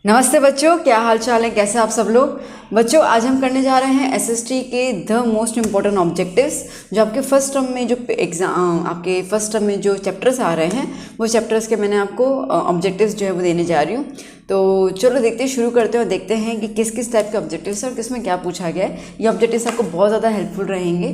नमस्ते बच्चों, क्या हाल चाल है, कैसे आप सब लोग। बच्चों आज हम करने जा रहे हैं एसएसटी के द मोस्ट इम्पॉर्टेंट ऑब्जेक्टिव्स, जो आपके फर्स्ट टर्म में जो आपके फर्स्ट टर्म में जो चैप्टर्स आ रहे हैं वो चैप्टर्स के मैंने आपको ऑब्जेक्टिव्स जो है वो देने जा रही हूँ। तो चलो देखते हैं, शुरू करते हैं और देखते हैं कि किस किस टाइप के ऑब्जेक्टिव्स हैं और किसमें क्या पूछा गया है। ये ऑब्जेक्टिव्स आपको बहुत ज़्यादा हेल्पफुल रहेंगे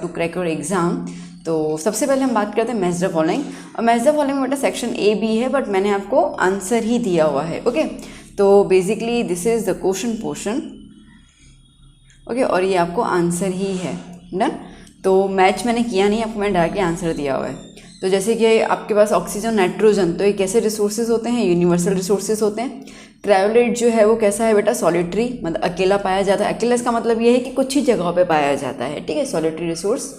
टू क्रैक योर एग्ज़ाम। तो सबसे पहले हम बात करते हैं मैच द फॉलोइंग। और मैच द फॉलोइंग में बेटा सेक्शन ए बी है, बट मैंने आपको आंसर ही दिया हुआ है। ओके, तो basically this is the question portion. Okay, और ये आपको आंसर ही है। डन। तो मैच मैंने किया नहीं, आपको मैंने डायरेक्टली आंसर दिया हुआ है। तो जैसे कि आपके पास ऑक्सीजन, नाइट्रोजन, तो ये कैसे रिसोर्सेज होते हैं? यूनिवर्सल रिसोर्सेज होते हैं। क्रायोलेट जो है वो कैसा है बेटा? सॉलिटरी, मतलब अकेला पाया जाता है। अकेला इसका मतलब ये है कि कुछ ही जगहों पे पाया जाता है, ठीक है, solitary resource.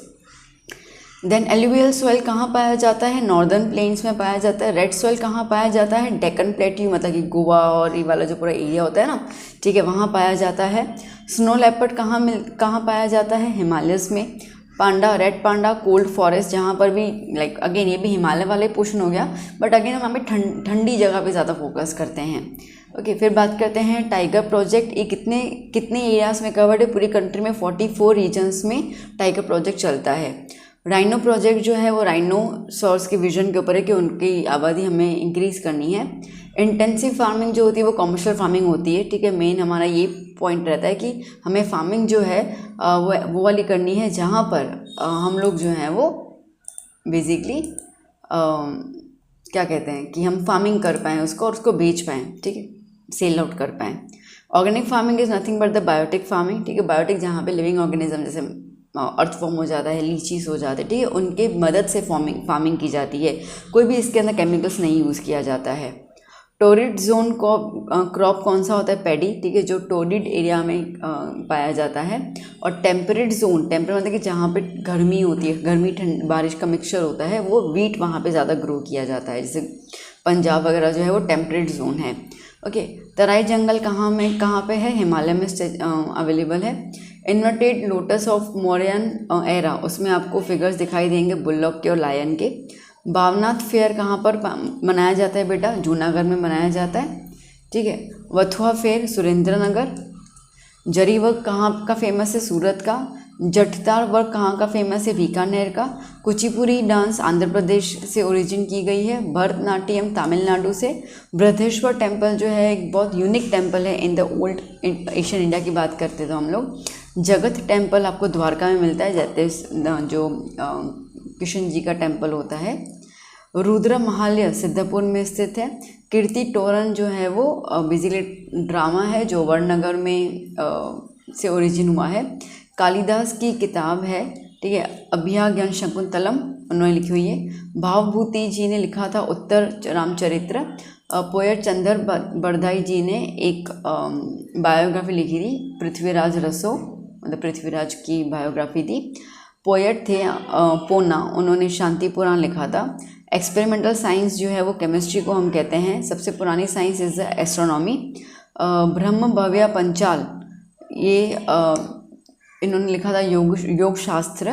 Then alluvial soil कहाँ पाया जाता है? नॉर्दर्न प्लेन्स में पाया जाता है। रेड सॉइल कहाँ पाया जाता है? डेक्कन प्लेट्यू, मतलब कि गोवा और ये वाला जो पूरा एरिया होता है ना, ठीक है, वहाँ पाया जाता है। स्नो लेपर्ड कहाँ पाया जाता है? हिमालयस में। पांडा, रेड पांडा, कोल्ड फॉरेस्ट, जहाँ पर भी लाइक अगेन ये भी हिमालय वाले पोर्शन हो गया, बट अगेन हम वहाँ पे ठंडी जगह पे ज़्यादा फोकस करते हैं। ओके, फिर बात करते हैं टाइगर प्रोजेक्ट। ये कितने एरियाज़ में कवर्ड है? पूरी कंट्री में 44 रीजन्स में टाइगर प्रोजेक्ट चलता है। राइनो प्रोजेक्ट जो है वो राइनोसॉर्स के विजन के ऊपर है कि उनकी आबादी हमें इंक्रीज़ करनी है। इंटेंसिव फार्मिंग जो होती है वो कमर्शियल फार्मिंग होती है, ठीक है। मेन हमारा ये पॉइंट रहता है कि हमें फार्मिंग जो है वो वाली करनी है जहाँ पर हम लोग जो हैं वो बेसिकली क्या कहते हैं कि हम फार्मिंग कर पाएँ उसको और उसको बेच पाएँ, ठीक है, सेल आउट कर पाएँ। Organic farming is nothing but the biotic farming, ठीक है। बायोटिक जहाँ पे लिविंग ऑर्गेनिज्म जैसे अर्थ फॉर्म हो जाता है, लीचीज हो जाते हैं, ठीक है, उनके मदद से फार्मिंग की जाती है। कोई भी इसके अंदर केमिकल्स नहीं यूज़ किया जाता है। टोरिड जोन क्रॉप कौन सा होता है? पैडी, ठीक है, जो टोरिड एरिया में पाया जाता है। और टेम्परेट जोन, टेम्परेट मतलब कि जहाँ पे गर्मी होती है, गर्मी ठंड बारिश का मिक्सचर होता है, वो वीट वहाँ पे ज़्यादा ग्रो किया जाता है। जैसे पंजाब वगैरह जो है वो टेम्परेट जोन है। ओके, तराई जंगल कहाँ पे है? हिमालय में अवेलेबल है। Inverted lotus of Mauryan era, उसमें आपको फिगर्स दिखाई देंगे बुल्लॉक के और लायन के। भावनाथ फेयर कहाँ पर मनाया जाता है बेटा? जूनागढ़ में मनाया जाता है, ठीक है। वथुआ फेयर सुरेंद्र नगर। जरी वर्क कहाँ का फेमस है? सूरत का। जठतार वर्क कहाँ का फेमस है? बीकानेर का। कुचिपुड़ी डांस आंध्र प्रदेश से ओरिजिन की गई है। भरतनाट्यम तमिलनाडु से। बृहदेश्वर टेम्पल जो है एक बहुत यूनिक टेम्पल है in the old Asian India की बात करते तो हम लोग। जगत टेम्पल आपको द्वारका में मिलता है, जैसे जो कृष्ण जी का टेम्पल होता है। रुद्र महालय सिद्धपुर में स्थित है। कीर्ति तोरण जो है वो बेसिकली ड्रामा है जो वड़नगर में से ओरिजिन हुआ है। कालिदास की किताब है, ठीक है, अभ्याज्ञान शकुंतलम, उन्होंने लिखी हुई है। भावभूति जी ने लिखा था उत्तर रामचरित्र। पोएट चंदर बरदाई जी ने एक बायोग्राफी लिखी थी, पृथ्वीराज रसो, मतलब पृथ्वीराज की बायोग्राफी थी। पोएट थे पोना, उन्होंने शांति पुराण लिखा था। एक्सपेरिमेंटल साइंस जो है वो केमिस्ट्री को हम कहते हैं। सबसे पुरानी साइंस इज़ एस्ट्रोनॉमी। ब्रह्म भव्य पंचाल, ये इन्होंने लिखा था योग शास्त्र।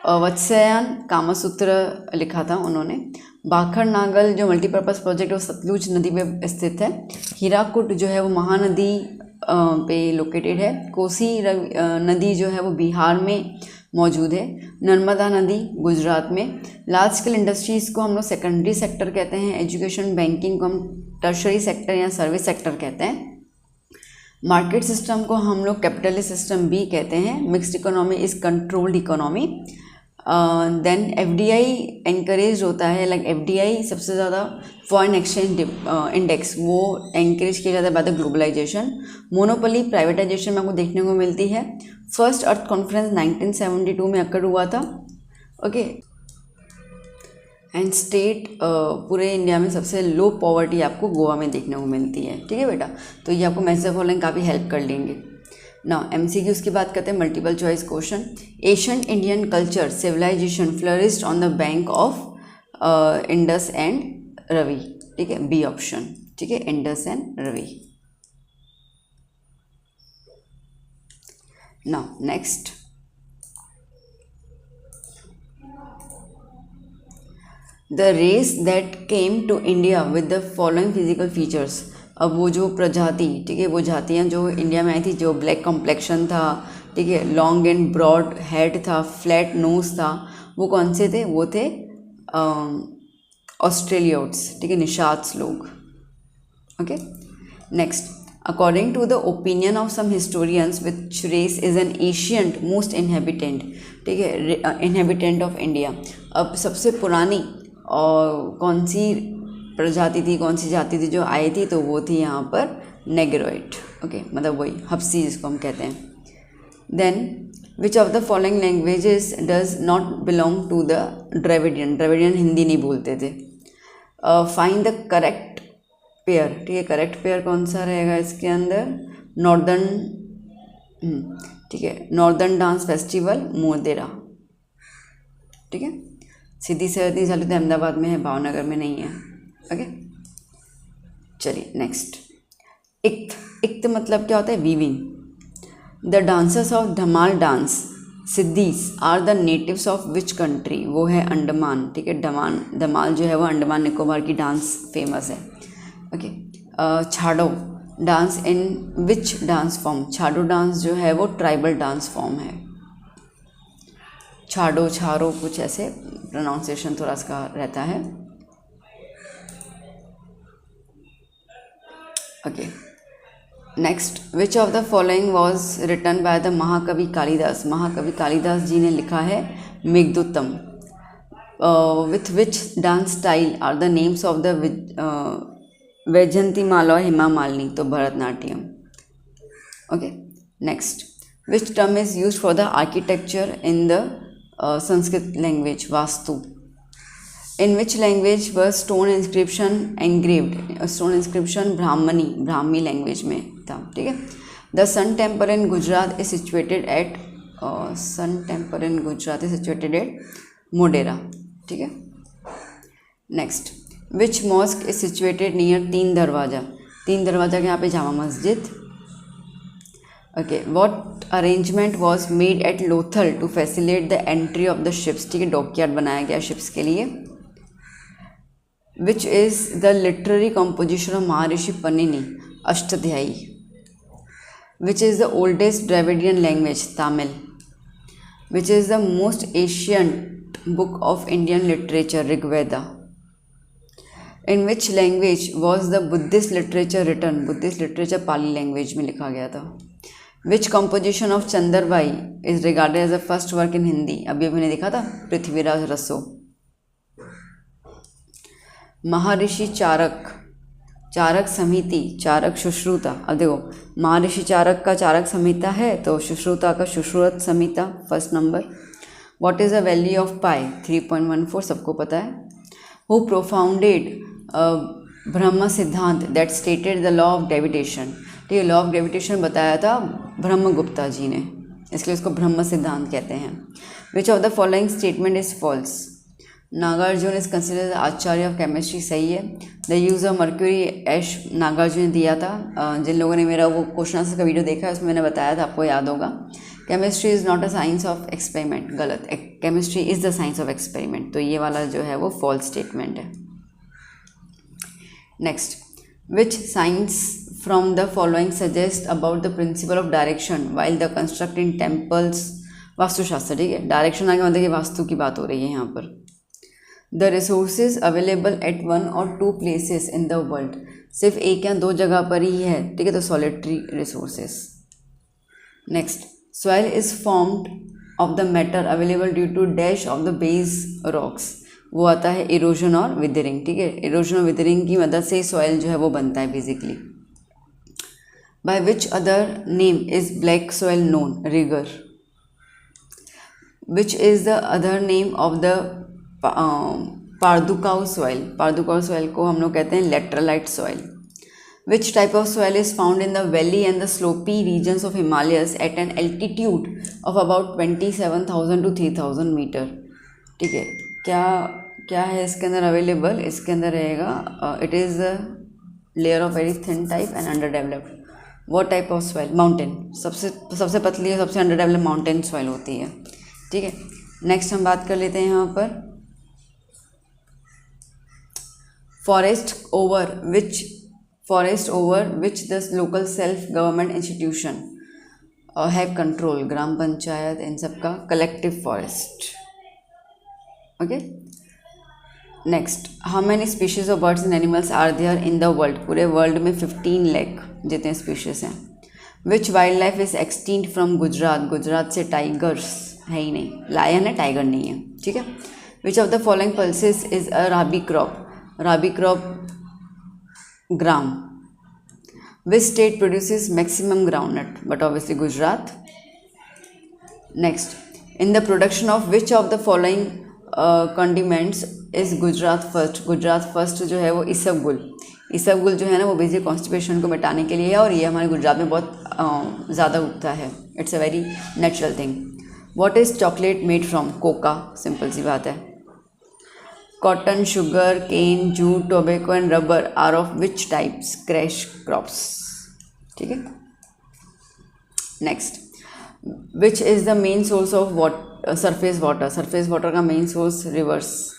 वत्स्यायन कामसूत्र लिखा था उन्होंने। बाखर नागल जो मल्टीपर्पज़ प्रोजेक्ट है वो सतलुज नदी पे स्थित है। हीराकुड जो है वो महानदी पे लोकेटेड है। कोसी नदी जो है वो बिहार में मौजूद है। नर्मदा नदी गुजरात में। लार्ज स्केल इंडस्ट्रीज़ को हम लोग सेकेंडरी सेक्टर कहते हैं। एजुकेशन बैंकिंग को हम टर्शरी सेक्टर या सर्विस सेक्टर कहते हैं। मार्केट सिस्टम को हम लोग कैपिटलिस्ट सिस्टम भी कहते हैं। Mixed economy is controlled economy. Then FDI encourage होता है, लाइक एफडीआई सबसे ज़्यादा फॉरेन एक्सचेंज इंडेक्स वो एनकरेज किया जाता है by the globalization. Monopoly privatization में आपको देखने को मिलती है। फर्स्ट अर्थ कॉन्फ्रेंस 1972 में अकर हुआ था। ओके, एंड स्टेट पूरे इंडिया में सबसे लो पॉवर्टी आपको गोवा में देखने को मिलती है, ठीक है बेटा। तो ये आपको मैसेज ऑफ फॉलोइंग काफ़ी हेल्प कर लेंगे ना। एमसीक्यूज की बात करते हैं, multiple choice question. Asian Indian culture civilization flourished on the bank of Indus and Ravi, ठीक है, बी ऑप्शन, ठीक है, Indus and Ravi. Now next, the race that came to India with the following physical features. अब वो जो प्रजाति, ठीक है, वो जातियाँ जो इंडिया में आई थी, जो ब्लैक कॉम्प्लेक्शन था, ठीक है, लॉन्ग एंड ब्रॉड हेड था, फ्लैट नोज था, वो कौन से थे? वो थे ऑस्ट्रेलियोट्स, ठीक है, निषाद्स लोग। Okay, next, according to the opinion of some historians which race is an ancient most inhabitant, ठीक है, इनहेबिटेंट ऑफ इंडिया। अब सबसे पुरानी और कौन सी प्रजाति थी, कौन सी जाति थी जो आई थी? तो वो थी यहाँ पर नेग्रोइड। ओके, मतलब वही हब्सी जिसको हम कहते हैं। Then which of the following languages does not belong to the Dravidian? Dravidian Hindi नहीं बोलते थे। फाइंड द करेक्ट पेयर, ठीक है, करेक्ट पेयर कौन सा रहेगा इसके अंदर? नॉर्दर्न, ठीक है, नॉर्दर्न डांस फेस्टिवल मोदेरा, ठीक है। सीधी सैयदी चालू तो अहमदाबाद में है, भावनगर में नहीं है। ओके, चलिए नेक्स्ट, इक्त। इक्त मतलब क्या होता है? Weaving. The dancers of Dhamal dance Siddis are the natives of which country? वो है अंडमान, ठीक है, धमाल जो है वो अंडमान निकोबार की डांस फेमस है। Okay, Chhau dance in which dance form? Chhau dance जो है वो ट्राइबल डांस फॉर्म है। छाड़ो, छारो, कुछ ऐसे प्रोनाउंसिएशन थोड़ा सा रहता है। Okay, next, which of the following was written by the महाकवि कालिदास? महाकवि कालिदास जी ने लिखा है Meghdootam. With which dance style are the names of the Vyjayanthimala और हेमा मालिनी? तो Bharatanatyam. Okay, next, which term is use for the architecture in the Sanskrit language? Vastu. In which language were stone inscription engraved? Stone inscription Brahmi language में था, ठीक है। The sun temple in Gujarat is situated at Modhera, ठीक है। Next, which mosque is situated near Teen Darwaza? Teen Darwaza के यहाँ पे Jama Masjid. Okay, what arrangement was made at Lothal to facilitate the entry of the ships? ठीक है, डॉकयार्ड बनाया गया शिप्स के लिए। Which is the literary composition of Maharshi Panini? Ashtadhyayi. Which is the oldest Dravidian language? Tamil. Which is the most ancient book of Indian literature? Rigveda. In which language was the Buddhist literature written? Buddhist literature Pali language में लिखा गया था। Which composition of Chandrabai is regarded as the first work in Hindi? अभी मैंने देखा था, पृथ्वीराज रसो। महर्षि चारक, चारक समिति, चारक सुश्रुता। अब देखो, महर्षि चारक का चारक संहिता है, तो सुश्रुता का Sushruta Samhita first number. What is the value of pi? 3.14, सबको पता है। Who propounded Brahma Siddhanta that stated the law of gravitation? ठीक है, लॉ ऑफ ग्रेविटेशन बताया था ब्रह्मगुप्ता जी ने, इसलिए उसको ब्रह्म सिद्धांत कहते हैं। Which of the following statement is false? Nagarjuna is considered Acharya of chemistry, सही है। The use of mercury ash Nagarjuna ने दिया था। जिन लोगों ने मेरा वो क्वेश्चन आंसर का वीडियो देखा है उसमें मैंने बताया था, आपको याद होगा। Chemistry is not a science of experiment, गलत। Chemistry is the science of experiment, तो ये वाला जो है वो फॉल्स स्टेटमेंट है। Next, which science from the following suggest about the principle of direction while the constructing temples? Vastushastra, ठीक है। डायरेक्शन आगे मतलब कि वास्तु की बात हो रही है यहाँ पर। The resources available at one और two places in the world? सिर्फ एक या दो जगह पर ही है, ठीक है, तो solitary resources. Next, soil is formed of the matter available due to dash of the base rocks? वो आता है इरोजन और विदरिंग, ठीक है। इरोजन और विदरिंग की मदद से सॉइल जो है वो बनता है basically. By which other name is black soil known? Regur. Which is the other name of the पारदुकाउ सॉइल? पारदुकाउ सॉइल को हम लोग कहते हैं laterite soil. Which type of soil is found in the valley and the slopy regions of Himalayas at an altitude of about 27,000 to 3,000 metre? ठीक है, क्या है इसके अंदर अवेलेबल? इसके अंदर रहेगा it is layer of very thin type and under developed. वो टाइप ऑफ सॉइल? माउंटेन। सबसे पतली है, सबसे अंडर डेवलप्ड माउंटेन सॉइल होती है, ठीक है। नेक्स्ट हम बात कर लेते हैं यहाँ पर forest over which forest over which the local self government institution have control, gram panchayat इन सब का collective forest. Okay, next, how many species of birds and animals are there in the world? पूरे वर्ल्ड में 15 लाख जितने स्पीशीज हैं। Which wild life is extinct from Gujarat? Gujarat से tigers है ही नहीं, लायन है, टाइगर नहीं है, ठीक है। Which of the following pulses is a rabi crop? Rabi crop gram. Which state produces maximum groundnut? But obviously Gujarat. Next, in the production of which of the following condiments is Gujarat first? Gujarat first जो है वो इसबगुल। इसबगुल जो है ना वो बेसिक कॉन्स्टिपेशन को मिटाने के लिए है और ये हमारे गुजरात में बहुत ज़्यादा उगता है। It's a very natural thing. What is chocolate made from? Cocoa, simple सी बात है। Cotton, sugar, cane, jute, tobacco and rubber are of which types? Cash crops, ठीक है। Next, which is the main source of surface water? Surface water का main source rivers.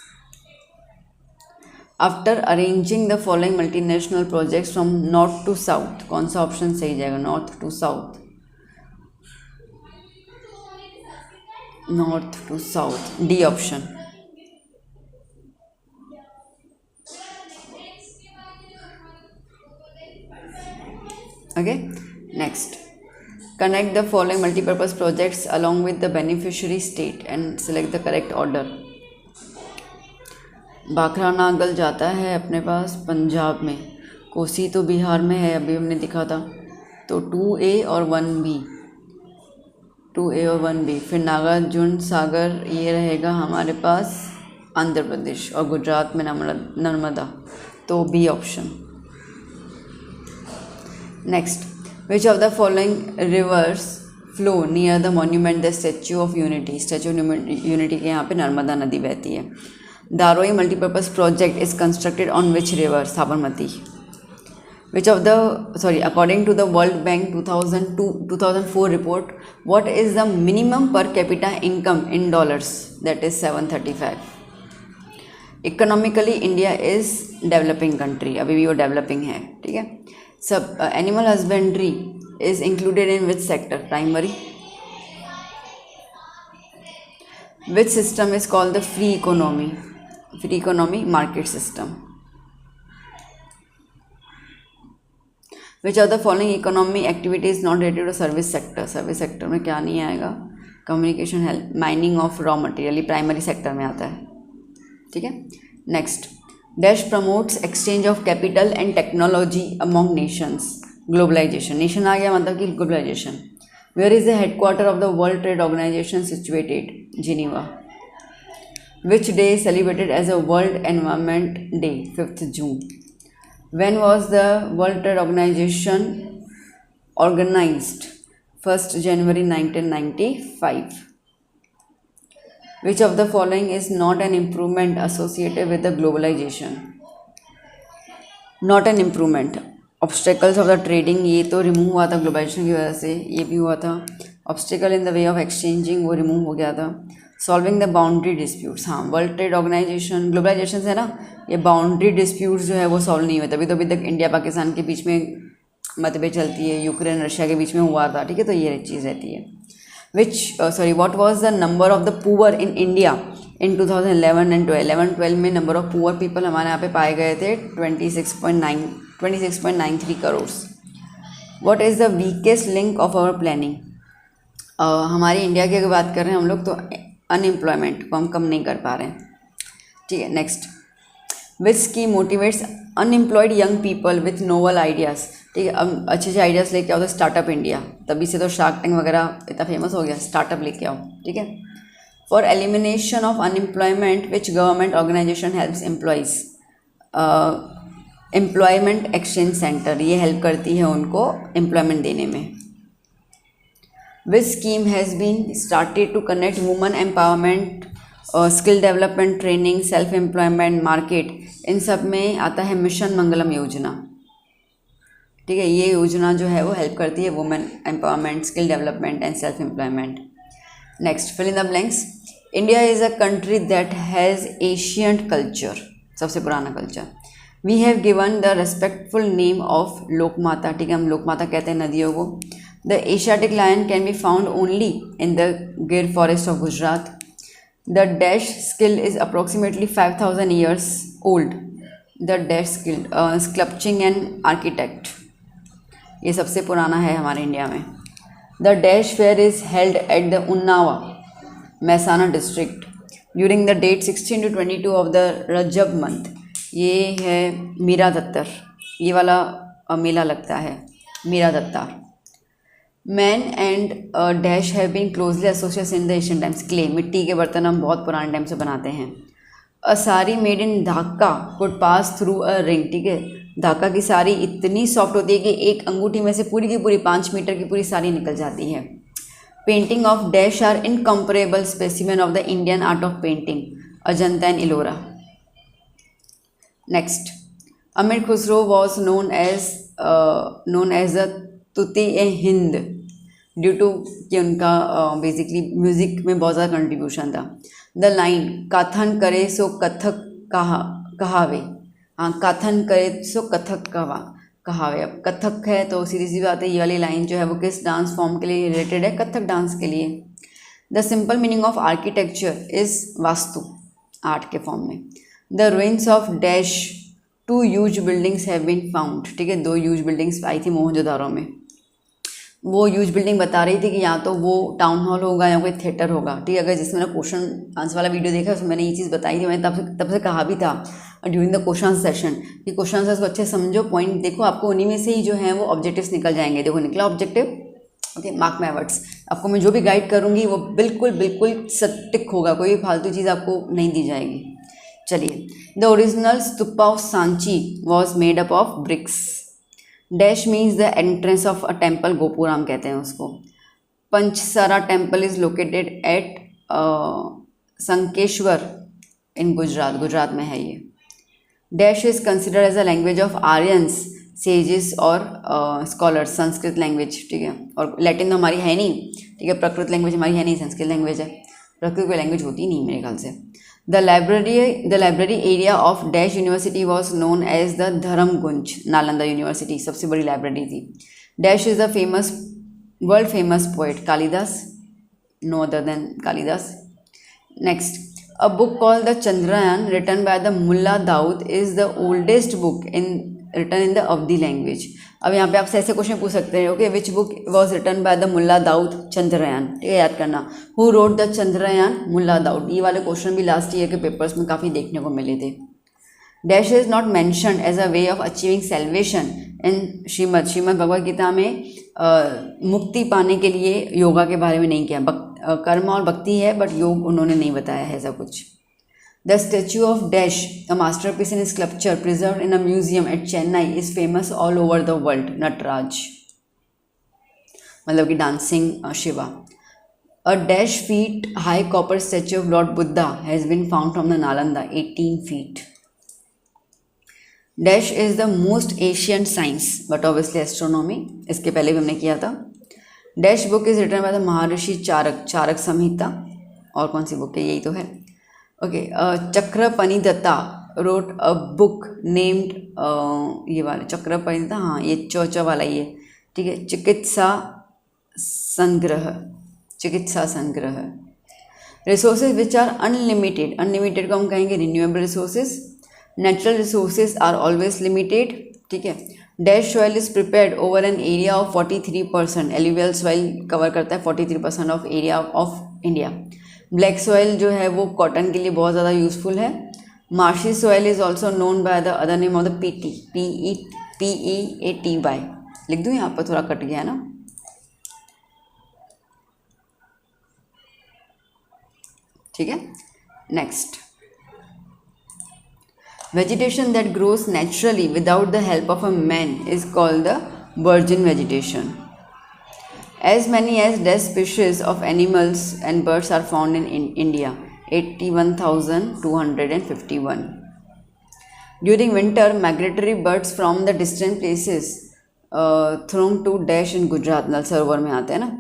After arranging the following multinational projects from north to south, कौन सा option सही जाएगा? North to south, north to south, D option. Okay, next, connect the following multipurpose projects along with the beneficiary state and select the correct order. Bhakra Nangal जाता है अपने पास पंजाब में, कोसी तो बिहार में है, अभी हमने दिखा था, तो 2A और 1B, 2A और 1B। फिर नागार्जुन सागर ये रहेगा हमारे पास आंध्र प्रदेश और गुजरात में नर्मदा, तो B option. Next, which of the following rivers flow near the monument the statue of unity? Statue of unity के यहाँ पे नर्मदा नदी बहती है। Dharoi multipurpose project is constructed on which river? Sabarmati. Which of the according to the world bank 2004 report, what is the minimum per capita income in dollars? That is 735। Economically India is developing country, अभी भी वो developing है, ठीक है। सब animal husbandry is included in which sector? Primary. Which system is called the free economy? Free economy market system. Which of the following economy activity is not related to service sector? Service sector में क्या नहीं आएगा? Communication, health, mining of raw material, primary sector में आता है, ठीक है। Next, dash promotes exchange of capital and technology among nations? Globalisation, nation आ गया मतलब कि globalisation. Where is the headquarter of the world trade organisation situated? Geneva. Which day celebrated as a world environment day? 5th June. When was the world trade organisation organised? 1st January 1995। Which of the following is not an improvement associated with the globalization? Not an improvement. Obstacles of the trading, ये तो remove हुआ था globalisation की वजह से, ये भी हुआ था। Obstacle in the way of exchanging, वो रिमूव हो गया था। सॉल्विंग द बाउंड्री डिस्प्यूट्स, हाँ, वर्ल्ड ट्रेड ऑर्गेनाइजेशन ग्लोबलाइजेशन से ना ये बाउंड्री डिस्प्यूट्स जो है वो सॉल्व नहीं हुए, तभी तो अभी तक इंडिया पाकिस्तान के बीच में मतभेद चलती है, यूक्रेन रशिया के बीच में हुआ था, ठीक है, तो ये चीज़ रहती है। what was the number of the poor in India in 2011 and 12 में नंबर ऑफ पुअर पीपल हमारे यहाँ पे पाए गए थे 26.93 crore. What is the weakest link of our planning? हमारी इंडिया की अगर बात कर रहे हैं हम लोग तो अनएम्प्लॉयमेंट को हम कम नहीं कर पा रहे हैं, ठीक है। Next, which scheme motivates unemployed young people with novel ideas? ठीक है, अब अच्छे अच्छे आइडियाज़ लेके आओ तो स्टार्टअप इंडिया, तभी से तो शार्क टैंक वगैरह इतना फेमस हो गया, स्टार्टअप लेके आओ, ठीक है। For elimination of unemployment which government organisation helps employees? Employment exchange centre, ये हेल्प करती है उनको एम्प्लॉयमेंट देने में। Which scheme has been started to connect women empowerment, skill development, training, self employment, market, इन सब में आता है मिशन मंगलम योजना, ठीक है। ये योजना जो है वो हेल्प करती है women empowerment, skill development and self employment. Next, fill in the blanks. India is a country that has ancient culture, सबसे पुराना culture. We have given the respectful name of Lokmata, ठीक है, हम लोकमाता कहते हैं नदियों को। The Asiatic lion can be found only in the Gir forest of Gujarat. The dash skill is approximately 5000 years old. The dash skill sculpting and architect, ये सबसे पुराना है हमारे इंडिया में। The dash fair is held at the Unava, Mehsana district, during the date 16 to 22 of the Rajab month. ये है मीरा दत्तर, ये वाला मेला लगता है Mira Datar. Man and dash have been closely associated in the Asian times. Clay, मिट्टी के बर्तन हम बहुत पुराने टाइम से बनाते हैं। A sari made in Dhaka could pass through a ring, ठीक है, ढाका की साड़ी इतनी सॉफ्ट होती है कि एक अंगूठी में से पूरी की पूरी 5 मीटर की पूरी साड़ी निकल जाती है। Painting of dash are incomparable specimen of the Indian art of painting, Ajanta and Ellora. Next, Amir Khusro was known as the Tuti e Hind due to कि उनका बेसिकली म्यूज़िक में बहुत ज़्यादा कंट्रीब्यूशन था। द लाइन कथन करे सो कथक कहावे, हाँ, कथन करे सो कथक कहावे। अब कथक है तो सीधी सी बात है, ये वाली लाइन जो है वो किस डांस फॉर्म के लिए रिलेटेड है? कथक डांस के लिए। The simple meaning of architecture is vastu, art के फॉर्म में। The ruins of dash 2 huge buildings have been found, ठीक है, 2 ह्यूज बिल्डिंग्स आई थी मोहनजोदारो में। वो ह्यूज बिल्डिंग बता रही थी कि या तो वो टाउन हॉल होगा या कोई थिएटर होगा, ठीक है। अगर जिसमें मैंने क्वेश्चन आंसर वाला वीडियो देखा उसमें मैंने ये चीज़ बताई थी, मैंने तब से कहा भी था ड्यूरिंग द क्वेश्चन सेशन कि क्वेश्चन आंसर्स को अच्छे समझो, पॉइंट देखो, आपको उन्हीं में से ही जो है वो ऑब्जेक्टिव्स निकल जाएंगे। देखो निकला objective, okay, mark my words. आपको मैं जो भी गाइड करूँगी वो बिल्कुल सटीक होगा, कोई भी फालतू चीज़ आपको नहीं दी जाएगी। चलिए, the original stupa of Sanchi was made up of bricks. Dash means the entrance of a temple, gopuram कहते हैं उसको। Panchasara temple is located at Shankheshwar in Gujarat, Gujarat में है ये। Dash is considered as a language of Aryans, sages और स्कॉलर्स, संस्कृत लैंग्वेज, ठीक है। और लैटिन तो हमारी है नहीं, ठीक है, प्राकृत लैंग्वेज हमारी है नहीं, संस्कृत लैंग्वेज है। प्राकृत कोई लैंग्वेज होती नहीं मेरे ख्याल से। The library area of Dash University was known as the Dharamgunj, Nalanda university सबसे बड़ी लाइब्रेरी थी। Dash is the world famous poet Kalidas, no other than Kalidas. Next, a book called the Chandrayaan written by the Mullah Daud is the oldest book written in the Avdi language. अब यहाँ पे आपसे ऐसे question पूछ सकते हैं, okay, which book was written by the Mulla Daud? Chandrayaan, ठीक है, याद करना। Who wrote the Chandrayaan? Mulla Daud. ये वाले क्वेश्चन भी लास्ट ईयर के पेपर्स में काफ़ी देखने को मिले थे। Dash is not mentioned as a way of achieving salvation in Shrimad Bhagavad Gita में मुक्ति पाने के लिए योगा के बारे में नहीं किया। कर्म और भक्ति है, बट योग उन्होंने नहीं बताया है ऐसा कुछ। The statue of Dash, a masterpiece in sculpture preserved in a museum at Chennai, is famous all over the world. Nataraj, मतलब कि dancing Shiva. A dash feet high copper statue of Lord Buddha has been found from the Nalanda, 18 feet. Dash is the most ancient science, but obviously astronomy. इसके पहले भी हमने किया था। Dash book is written by the महर्षि चारक, चारक संहिता। और कौन सी book है? यही तो है, okay. Chakrapanidatta wrote a book named, ये वाले चक्रपनिदत्ता, हाँ, ये चौचा वाला ये, ठीक है, चिकित्सा संग्रह। Resources which are unlimited, unlimited को हम कहेंगे renewable resources. Natural resources are always limited, ठीक है। Dash soil is prepared over an area of 43%, alluvial soil cover करता है 43% of area of India. Black soil जो है वो कॉटन के लिए बहुत ज़्यादा यूज़फुल है। Marshy soil is also known by the other name of the PEATY। लिख दूँ, यहाँ पर थोड़ा कट गया है ना, ठीक है। Next, vegetation that grows naturally without the help of a man is called the virgin vegetation. As many as 10 species of animals and birds are found in India, 81,251. During winter, migratory birds from the distant places throng to Dash in Gujarat, नल सरोवर में आते हैं ना,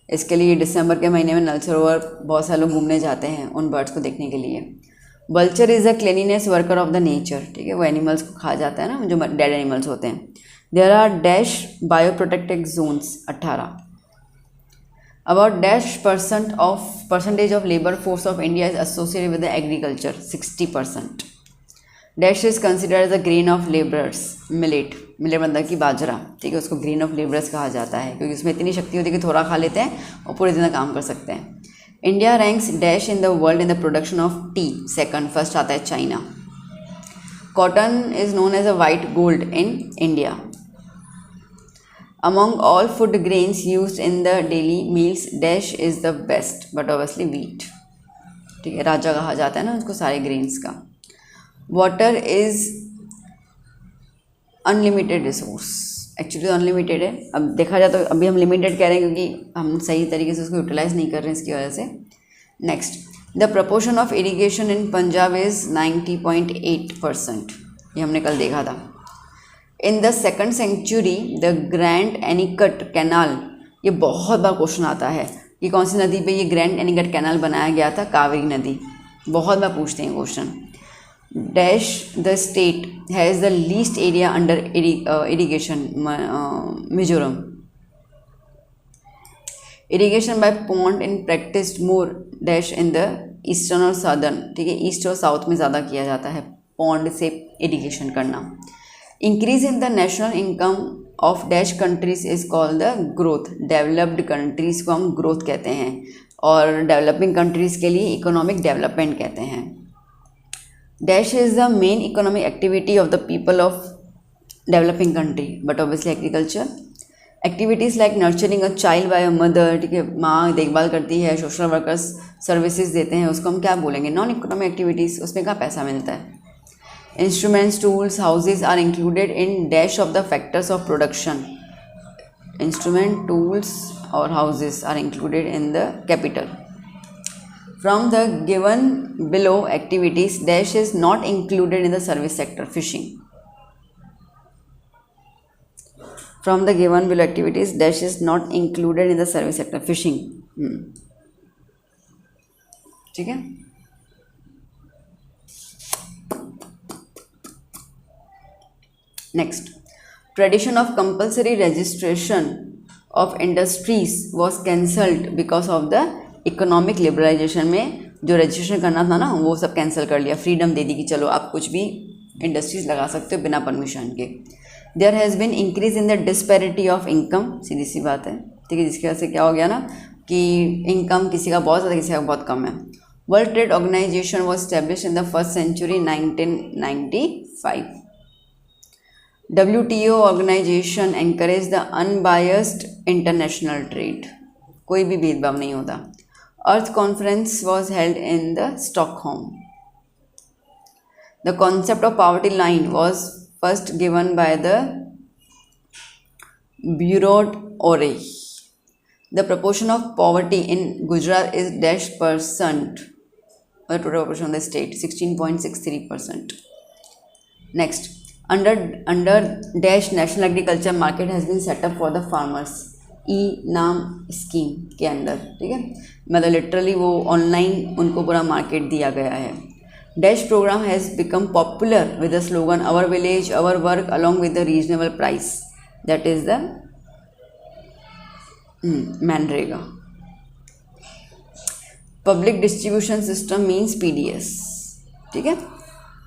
इसके लिए दिसंबर के महीने में नल सरोवर बहुत सारे लोग घूमने जाते हैं उन बर्ड्स को देखने के लिए। Vulture is a cleanliness worker of the nature, ठीक है, वो एनिमल्स को खा जाता है ना, जो डेड एनिमल्स होते हैं. There are dash bio protected zones 18. About dash percentage of labour force of India is associated with the agriculture 60%. Dash is considered as a grain of labourers. Millet मतलब कि बाजरा, ठीक है, उसको ग्रेन ऑफ लेबरर्स कहा जाता है क्योंकि उसमें इतनी शक्ति होती है कि थोड़ा खा लेते हैं और पूरे दिन काम कर सकते हैं. India ranks dash in the world in the production of tea. Second, first आता है China. Cotton is known as a white gold in India. Among all food grains use in the daily meals dash is the best, but obviously wheat, ठीक है, राजा कहा जाता है ना उसको सारे ग्रेन्स का. Water is unlimited resource. Actually unlimited है, अब देखा जाए तो अभी हम लिमिटेड कह रहे हैं क्योंकि हम सही तरीके से उसको यूटिलाइज नहीं कर रहे हैं इसकी वजह से. Next, the proportion of irrigation in Punjab is 90.8%. ये हमने कल देखा था. In the second century the grand anicut canal, ये बहुत बार क्वेश्चन आता है कि कौन सी नदी पे ये ग्रैंड एनिकट कैनाल बनाया गया था. कावेरी नदी. बहुत बार पूछते हैं question. Dash the state has the least area under irrigation. Mizoram. Irrigation by pond in practised more dash in the eastern और साउदर्न, ठीक है, ईस्ट और साउथ में ज़्यादा किया जाता है पॉन्ड से इरीगेशन करना. Increase in the national income of dash countries is called the growth. Developed countries को हम ग्रोथ कहते हैं और डेवलपिंग कंट्रीज के लिए इकोनॉमिक डेवलपमेंट कहते हैं. Dash is the main economic activity of the people of developing country, but obviously agriculture. Activities like nurturing a child by a mother, ठीक है, माँ देखभाल करती है, सोशल वर्कर्स सर्विसेज देते हैं, उसको हम क्या बोलेंगे, नॉन इकोनॉमिक एक्टिविटीज़. उसमें कहाँ पैसा मिलता है. Instruments, tools, houses are included in dash of the factors of production. Instrument, tools और houses are included in the capital. From the given below activities, dash is not included in the service sector. Fishing. From the given below activities, dash is not included in the service sector. Fishing. ठीक है. Next, tradition of compulsory registration of industries was cancelled because of the economic liberalisation. में जो registration करना था ना वो सब cancel कर लिया, फ्रीडम दे दी कि चलो आप कुछ भी इंडस्ट्रीज लगा सकते हो बिना परमिशन के. There has been increase in the disparity of income. सीधी सी बात है, ठीक है, जिसकी वजह से क्या हो गया ना कि इनकम किसी का बहुत ज़्यादा किसी का बहुत कम है. World trade organisation was establish in the first century 1995. WTO organisation encourage the unbiased international trade. कोई भी भेदभाव नहीं होता. Earth Conference was held in the Stockholm. The concept of poverty line was first given by the Bureau-Ore. The proportion of poverty in Gujarat is dash percent. The total population of the state 16.63%. Next, under dash national agriculture market has been set up for the farmers. नाम scheme के अंदर, ठीक है, मतलब literally वो online उनको पूरा market दिया गया है. Dash programme has become popular with the slogan our village our work along with the reasonable price. That is the मनरेगा. Public distribution system means PDS. ठीक है,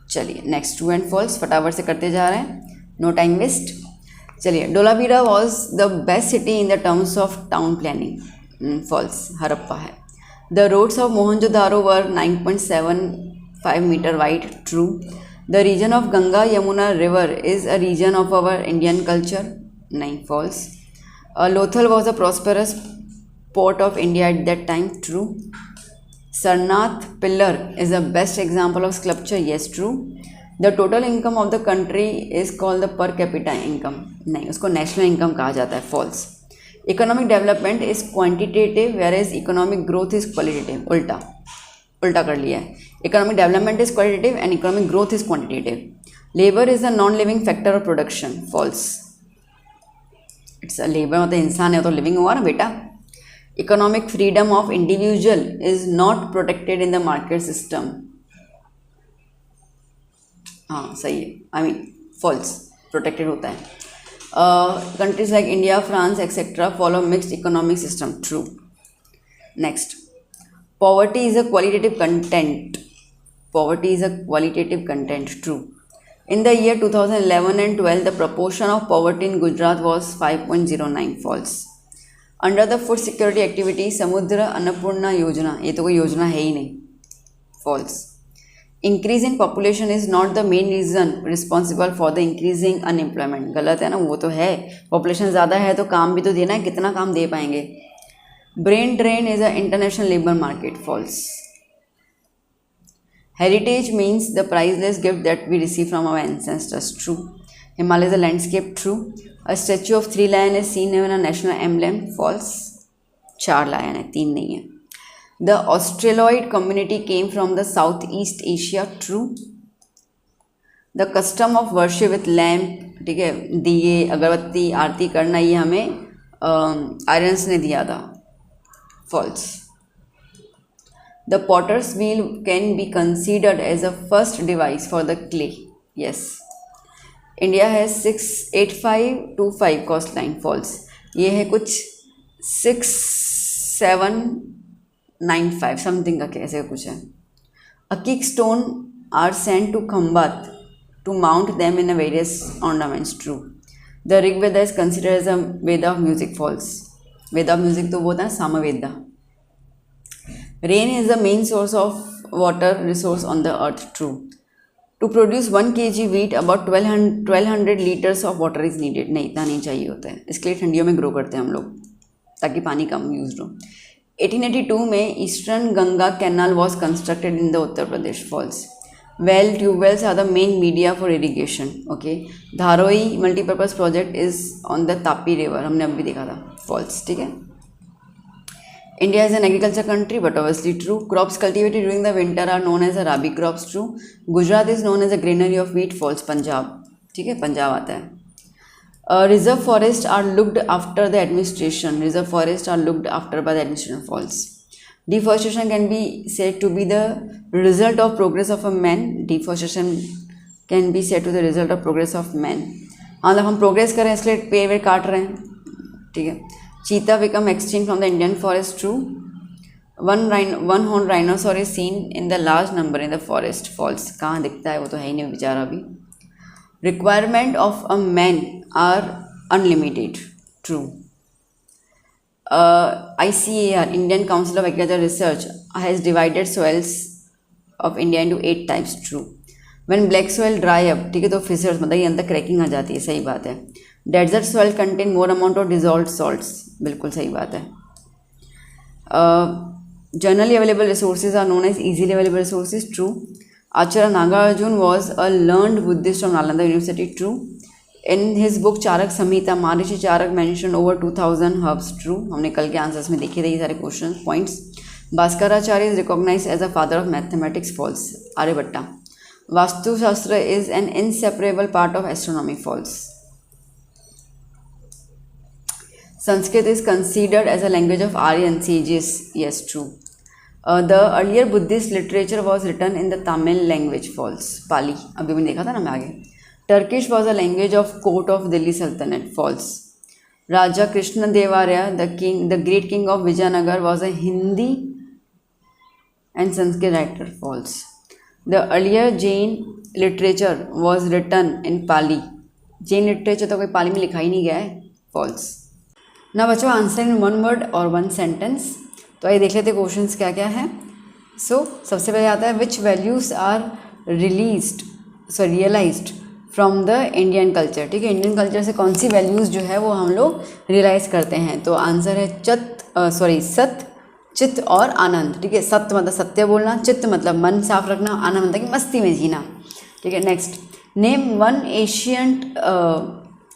चलिए नेक्स्ट ट्रू एंड फॉल्स फटाफट से करते जा रहे हैं, नो टाइम वेस्ट. चलिए, Dholavira was the best city in the terms of town planning. False. Harappa है. The roads of Mohenjodaro were 9.75 metre wide. True. The region of Ganga Yamuna river is a region of our Indian culture. नहीं, false. Lothal was a prosperous port of India at that time. True. Sarnath pillar is the best example of sculpture. Yes, true. The total income of the country is called the per capita income. नहीं, उसको national income कहा जाता है. False. Economic development is quantitative where is economic growth is qualitative. उल्टा कर लिया है. Economic development is qualitative and economic growth is quantitative. Labour is the non living factor of production. False. It's a labour, मतलब इंसान है तो living हुआ ना बेटा. Economic freedom of individual is not protected in the market system. हाँ सही है, आई मीन फॉल्स, प्रोटेक्टेड होता है. Countries like India, France, etc. follow mixed economic system. True. Next, poverty is a qualitative content. Poverty is a qualitative content. True. In the year 2011 and 12, the proportion of poverty in Gujarat was 5.09. False. Under the food security activity, Samudra Annapurna Yojana, ये तो कोई योजना है ही नहीं. False. Increase in population is not the main reason responsible for the increasing unemployment. गलत है ना, वो तो है. पॉपुलेशन ज़्यादा है तो काम भी तो देना है, कितना काम दे पाएंगे. Brain drain is a international labour market. False. Heritage means the priceless gift that we receive from our ancestors. True. Himalaya is a landscape. True. A statue of 3 lion is seen in a national emblem. False. 4 lion है, 3 नहीं है. The Australoid community came from the Southeast Asia. True. The custom of worship with lamp, ठीक है, दिए अगरबत्ती आरती करना, ये हमें आर्यंस ने दिया था. False. The potter's wheel can be considered as a first device for the clay. Yes. India has 68525 coastline. False. ये है कुछ 6795 समथिंग का कैसे कुछ है. A kick stone are sent to Khambhat to mount them in a various ornaments. True. The Rigveda is considered as a Veda of music. False. Veda of music तो वो होता है Samaveda. Rain is the main source of water resource on the earth. True. To produce 1 kg wheat about 1200 litres of water is needed. नहीं, इतना नहीं चाहिए होता है, इसके लिए ठंडियों में ग्रो करते हैं हम लोग ताकि पानी कम यूज हो. 1882 में eastern Ganga canal was constructed in the Uttar Pradesh. False. Well tubewells are the main media for irrigation. Okay. Dharoi multipurpose project is on the Tapi river, हमने अभी देखा था. फॉल्स. ठीक है. India is an agriculture country but obviously true. Crops cultivated during the winter are known as a rabi crops. True. Gujarat is known as a granary of wheat. False. Punjab. ठीक है, पंजाब आता है. Reserve forests are looked after the administration. Reserve forests are looked after by the administration. False. Deforestation can be said to be the result of progress of a man. Deforestation can be said to the result of progress of man. मतलब हम progress करें इसलिए पेड़ वेड़ काट रहे हैं. ठीक है. चीता become extinct from the Indian forest. True. One horned rhinoceros is seen in the large number in the forest. False. कहाँ दिखता है, वो तो है ही नहीं बेचारा अभी. Requirement of a man are unlimited. True. ICAR, Indian Council of Agricultural Research, has divided soils of India into 8 types. True. When black soil dry up, ठीक है, तो fissures मतलब ये अंदर क्रैकिंग आ जाती है. सही बात है. Desert soil contain more amount of dissolved salts. बिल्कुल सही बात है. Generally available resources are known as easily available resources. True. Acharya Nagarjuna was a learned Buddhist from Nalanda University. True. In his book Charak Samhita, Maharishi Charak mentioned over 2000 herbs. True. हमने कल के answers में देखे थे ये सारे question points. Bhaskaracharya is recognized as a father of mathematics. False. Aryabhatta. Vastu Shastra is an inseparable part of astronomy. False. Sanskrit is considered as a language of Aryan sages. Yes, true. The earlier Buddhist literature was written in the Tamil language. False. Pali. अभी मैंने देखा था ना मैं आगे. Turkish was a language of court of Delhi Sultanate. False. Raja Krishnadevaraya, the great king of Vijayanagar, was a Hindi and Sanskrit writer. False. The earlier Jain literature was written in Pali. Jain literature तो कोई पाली में लिखा ही नहीं गया है. False. Now बच्चों answer in 1 word और 1 sentence. तो आइए देख लेते क्वेश्चंस क्या क्या है. सबसे पहले आता है which values are realised from the Indian culture. ठीक है, इंडियन कल्चर से कौन सी वैल्यूज़ जो है वो हम लोग रियलाइज़ करते हैं. तो आंसर है सत्य, चित्त और आनंद. ठीक है, सत्य मतलब सत्य बोलना, चित्त मतलब मन साफ रखना, आनंद मतलब कि मस्ती में जीना. ठीक है. Next, name 1 ancient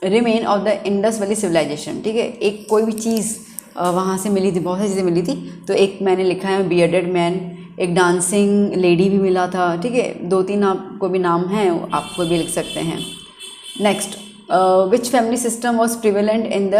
remain of the Indus valley civilisation. ठीक है, एक कोई भी चीज़ वहाँ से मिली थी, बहुत सारी चीज़ें मिली थी. तो एक मैंने लिखा है बियर्डेड मैन, एक डांसिंग लेडी भी मिला था. ठीक है, 2-3 आपको भी नाम हैं, आप कोई भी लिख सकते हैं. Next, which family system was prevalent in the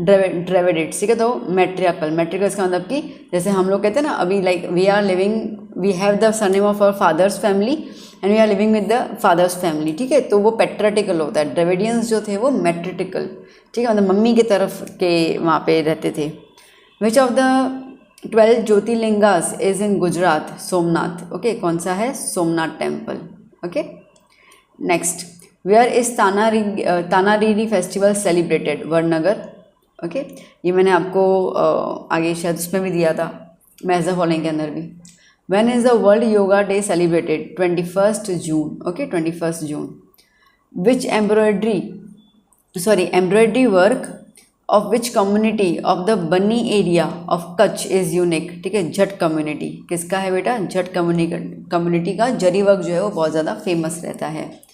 Dravidians. ठीक है, तो मैट्रियाकल इसका मतलब कि जैसे हम लोग कहते हैं ना अभी like we are living we have the surname of our father's family and we are living with the father's family, ठीक है, तो वो पेट्रेटिकल होता है। द्रविडियंस जो थे वो मेट्रिटिकल, ठीक है, मतलब मम्मी की तरफ के वहाँ पे रहते थे। Which of the 12 jyotirlingas is in Gujarat? Somnath, okay, कौन सा है? Somnath temple, okay. Next, where is Tanariri festival celebrated? Vadnagar, okay, ये मैंने आपको आगे शायद उसमें भी दिया था, मैज़ द फॉलोइंग के अंदर भी। When is the world yoga day celebrated? 21 June, okay, 21 June. Which embroidery work of which community of the Banni area of Kutch is unique? ठीक है, जट कम्युनिटी, किसका है बेटा? जट कम्युनिटी का जरी वर्क जो है वो बहुत ज़्यादा फेमस रहता है।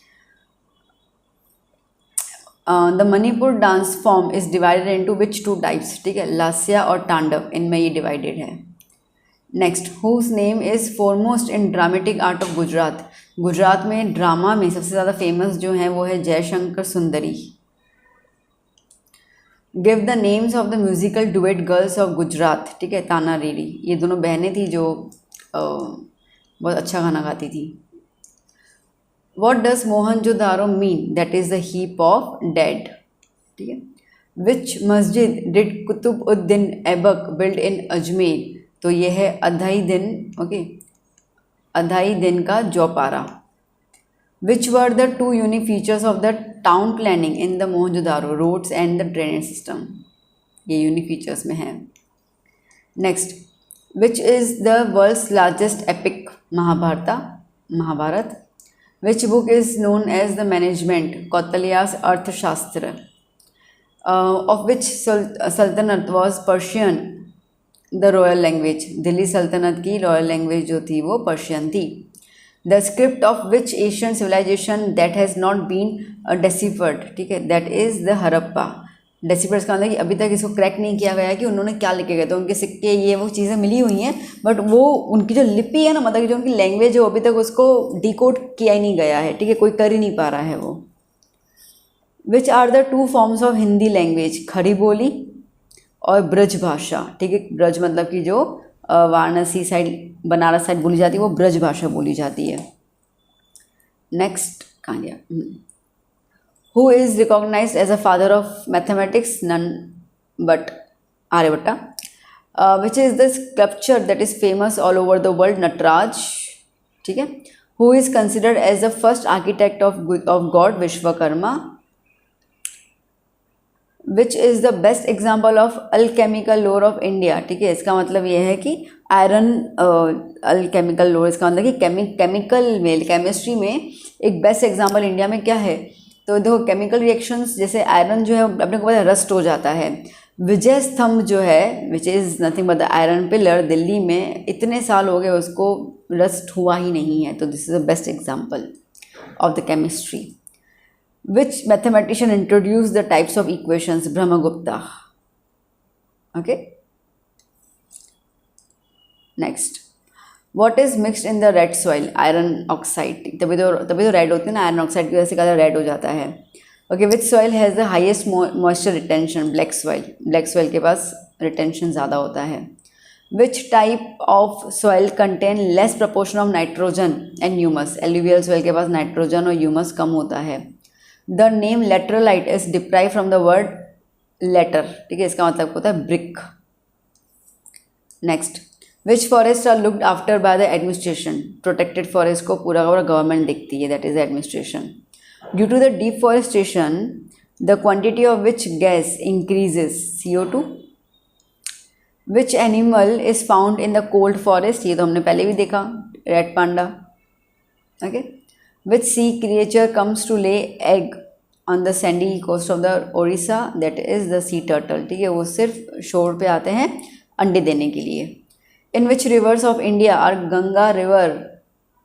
The Manipur dance form is divided into which 2 types? ठीक है, लास्या और तांडव, इनमें ये डिवाइडेड है। Next, whose name is foremost in dramatic art of Gujarat? Gujarat में ड्रामा में सबसे ज़्यादा फेमस जो है वो है जयशंकर सुंदरी। Give the names of the musical duet girls of Gujarat? ठीक है, तानारीरी, ये दोनों बहनें थी जो बहुत अच्छा गाना गाती थी। What does Mohenjo-daro mean? That is the heap of dead, ठीक है। Which masjid did Qutb-ud-Din Aibak build in Ajmer? तो ये है अधाई दिन, ओके, अधाई दिन का जौपारा। Which were the 2 unique features of the town planning in the Mohenjo-daro? Roads and the drainage system, ये unique features में है। Next, which is the world's largest epic? Mahabharat. Which book is known as the Management? Kautilya's Arthashastra. Of which Sultanate was Persian the royal language? Delhi सल्तनत की royal language जो थी वो Persian थी। The script of which Asian civilization that has not been deciphered? ठीक है, that is the Harappa. डेसिफर्स का मतलब कि अभी तक इसको क्रैक नहीं किया गया है कि उन्होंने क्या लिखे गए, तो उनके सिक्के ये वो चीज़ें मिली हुई हैं, बट वो उनकी जो लिपि है ना, मतलब कि जो उनकी लैंग्वेज है वो अभी तक उसको डिकोड किया ही नहीं गया है, ठीक है, कोई कर ही नहीं पा रहा है वो। Which are the 2 forms of Hindi language? Khari Boli और ब्रज भाषा, ठीक है, ब्रज मतलब कि जो वाराणसी साइड, बनारस साइड बोली जाती है वो ब्रज भाषा बोली जाती है। नेक्स्ट, कहाँ गया? Who is recognized as a father of mathematics? None but Aryabhatta. Which is the sculpture that is famous all over the world? Nataraj, ठीक है। Who is considered as the first architect of God? Vishwakarma. Which is the best example of alchemical lore of India? ठीक है, इसका मतलब ये है कि iron alchemical lore, इसका मतलब कि केमिकल में, केमिस्ट्री में एक बेस्ट एग्जाम्पल इंडिया में क्या है? तो देखो, केमिकल रिएक्शंस, जैसे आयरन जो है अपने को पता है रस्ट हो जाता है। विजय स्तंभ जो है, which is nothing but the iron pillar, Delhi में इतने साल हो गए उसको रस्ट हुआ ही नहीं है, तो this is the best example of the chemistry. Which mathematician introduce the types of equations? Brahmagupta, okay. Next, what is mixed in the red soil? Iron oxide, तभी तो रेड होती है ना, आयरन ऑक्साइड की वजह से कलर रेड हो जाता है, okay. Which soil has the highest moisture retention? Black soil, black soil के पास रिटेंशन ज़्यादा होता है। Which type of soil contain less proportion of nitrogen and humus? Alluvial soil के पास नाइट्रोजन और ह्यूमस कम होता है। The name laterite is deprive from the word later, ठीक है, इसका मतलब होता है brick. Next, which forest are looked after by the administration? Protected forest को पूरा का पूरा गवर्नमेंट देखती है, that is the administration. Due to the deforestation the quantity of which gas increases? CO2। Which animal is found in the cold forest? ये तो हमने पहले भी देखा, red panda, okay. Which sea creature comes to lay egg on the sandy coast of the Odisha? That is the sea turtle, ठीक है, वो सिर्फ शोर पे आते हैं अंडे देने के लिए। In which rivers of India are Ganga river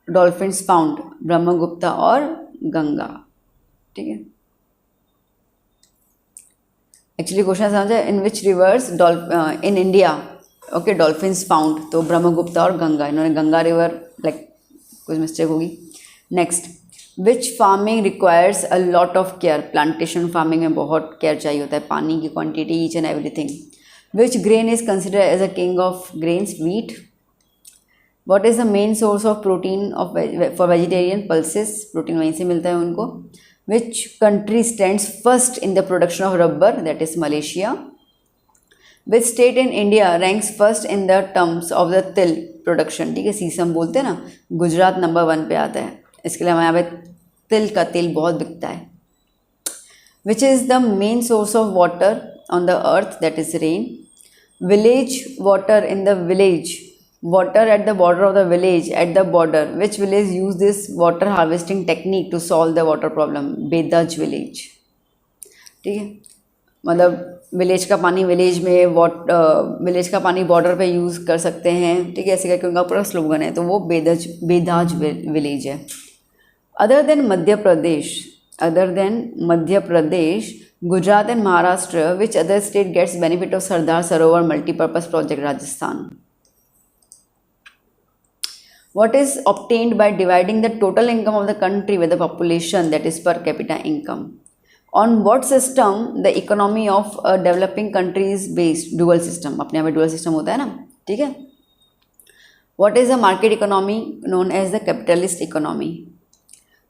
dolphins found? Brahmaputra और गंगा, ठीक है। एक्चुअली क्वेश्चन समझा, in which rivers in India, okay, dolphins found, तो ब्रह्मगुप्ता और गंगा, इन्होंने गंगा रिवर, लाइक कुछ मिस्टेक होगी। Next, which farming requires a lot of care? Plantation farming में बहुत केयर चाहिए होता है, पानी की quantity, each and everything. Which grain is considered as a king of grains? Wheat. What is the main source of protein of for vegetarian? Pulses, protein वहीं से मिलता है उनको. Which country stands first in the production of rubber? That is Malaysia. Which state in India ranks first in the terms of the तिल production? ठीक है, सीसम बोलते हैं ना. गुजरात नंबर 1 पे आता है. इसके लिए हमारे यहाँ पे तिल का तेल बहुत बिकता है. विच is the main source of water on the earth? That is rain. Village water in the village, water at the border of the village, at the border, which village use this water harvesting technique to solve the water problem? Bedaj village. ठीक है, मतलब village का पानी village में, village का पानी border पे use कर सकते हैं. ठीक है, ऐसे करके उनका पूरा स्लोगन है, तो वो बेदाज विलेज है. Other than Madhya Pradesh, Gujarat and Maharashtra, which other state gets benefit of Sardar Sarovar multipurpose project? Rajasthan. What is obtained by dividing the total income of the country with the population, that is per capita income? On what system the economy of a developing country is based? Dual system. अपने यहाँ पे dual system होता है ना. ठीक है. What is the market economy known as the capitalist economy?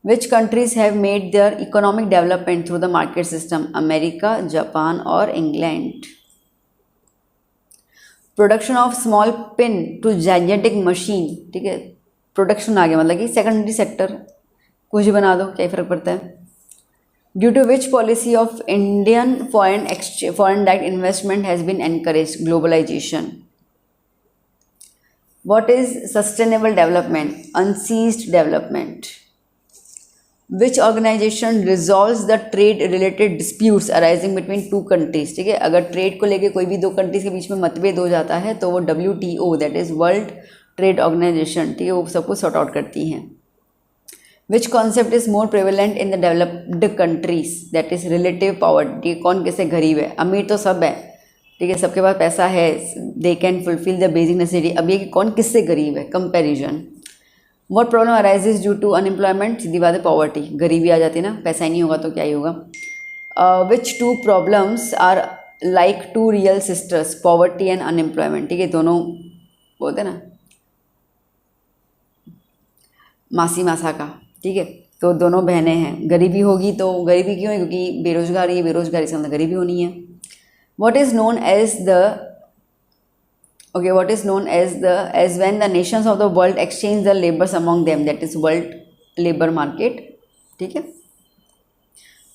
Which countries have made their economic development through the market system? America, Japan और England. Production of small pin to gigantic machine. ठीक है, production आ गया, मतलब कि secondary sector कुछ भी बना दो, क्या फ़र्क पड़ता है. Due to which policy of Indian foreign direct investment has been encourage? Globalisation. What is sustainable development? Unceased development. Which organisation resolves the trade related disputes arising between 2 countries? ठीक है, अगर ट्रेड को लेके कोई भी 2 कंट्रीज के बीच में मतभेद हो जाता है तो वो WTO, that is world trade organisation, ठीक है, वो सबको सॉर्ट आउट करती हैं. Which concept is more prevalent in the developed countries? That is relative poverty. कौन किससे गरीब है? अमीर तो सब है, ठीक है, सबके पास पैसा है, they can fulfil the basic necessity. अब ये कि कौन किससे गरीब है, comparison. What problem arises due to unemployment? सीधी बात है, पॉवर्टी. गरीबी आ जाती है ना, पैसा ही नहीं होगा तो क्या ही होगा. Which 2 problems are like 2 real sisters? Poverty and unemployment. ठीक है, दोनों बोलते हैं ना मासी मासा का. ठीक है, तो दोनों बहनें हैं. गरीबी होगी तो गरीबी क्यों है? क्योंकि बेरोजगारी है, बेरोजगारी से मतलब गरीबी होनी है. What is known as when the nations of the world exchange the labors among them? That is world labor market. ठीक है.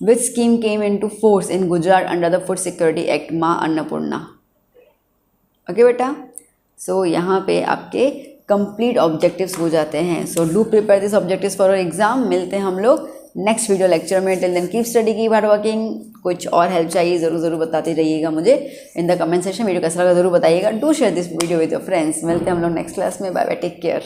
Which scheme came into force in Gujarat under the Food Security Act? माँ Annapurna. Okay बेटा, सो यहाँ पे आपके complete objectives हो जाते हैं. So do prepare this objectives for exam. मिलते हैं हम लोग नेक्स्ट वीडियो लेक्चर में. Till then keep study, keep hard working. कुछ और हेल्प चाहिए ज़रूर बताते रहिएगा मुझे in the comment section. Video कैसा लगा ज़रूर बताइएगा. Do share this video with your friends. मिलते हैं हम लोग नेक्स्ट क्लास में. Bye bye, take care.